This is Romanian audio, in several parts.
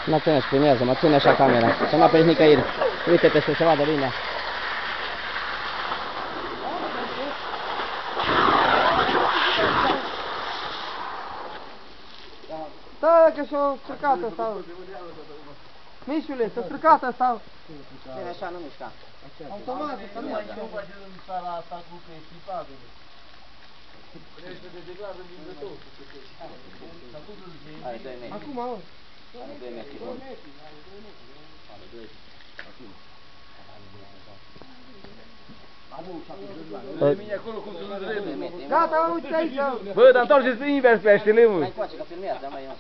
Nu ține, filmează, mă ține așa camera, să nu apeși nicăieri. Uite-te să se vadă bine. Da, că și-o stricat ăsta. Mișule, s-a stricat ăsta. Ține așa, nu mișca. Automat, că nu mai Nu face în sala asta cu echipatul. Trebuie să te declară vindător. Are 2 metri. acum, mă. Are 2 metri. Are 2. Gata, uite aici. Bă, dar întoarceți invers peștele, mă. Mai coace, că filmează, mai eu.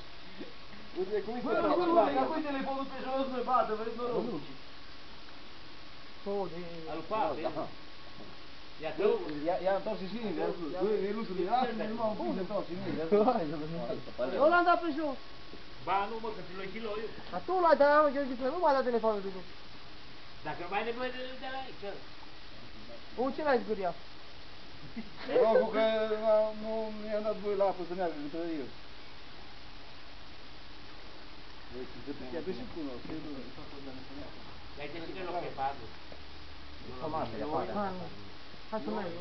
Uite cum e cu telefonul pe jos, mă, bată, vezi noroc. Al parte. Ia întoarce și invers. Bă, Neluțule, astea nu m-au pus, întoarce invers. Eu l-am dat pe jos. Ba, nu mă, că ți-l kilo eu. Dar tu l-ai dat, eu zic, nu m-a dat telefonul lui. Dacă mai ai nevoie de la aici. Ce l-ai zgâriat? Rogul că nu mi-am dat voi la apă să meargă între el. Ia de și cunosc, e bun. Hai te ține loc pe padă. Hai să merg.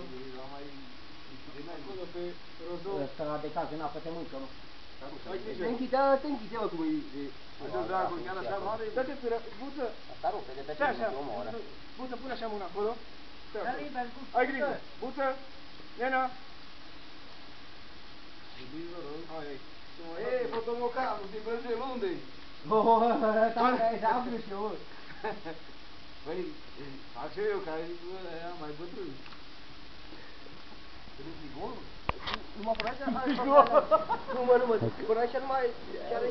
Ăsta de caz în apă te mâncă, nu? Te închide, mă, cum e. Așa, dragul, chiar așa mare. Dă-te, buță. Asta rupe de pe Stai tine, așa, te omoară. buță, pune așa mâna acolo. Ai grijă, buță, nena. Ei, fotomocanul din Brăjel, unde-i? Păi, așa eu, care e mai bătrân. Vedeți ligonul? Numai până așa, hai să nu mă, până așa nu mai chiar e.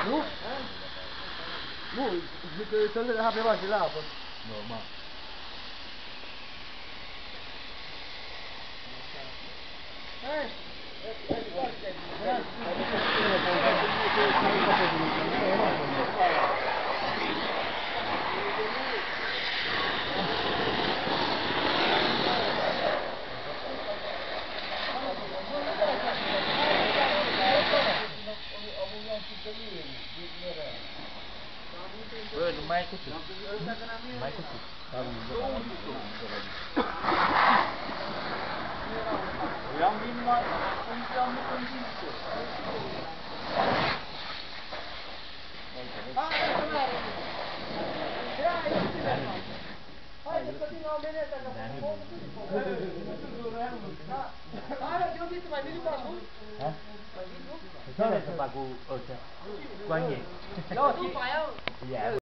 Nu? Nu, zic că să le deja pe bașe la apă. Normal. Bă, nu mai ai cu sus. Mai cu sus. Eu am vin la... am vin Hai să continuă o menetă, că hai, eu zic, mai vin cu așa? Ce să fac cu ăștia? Cu ai mei. Eu, după aia...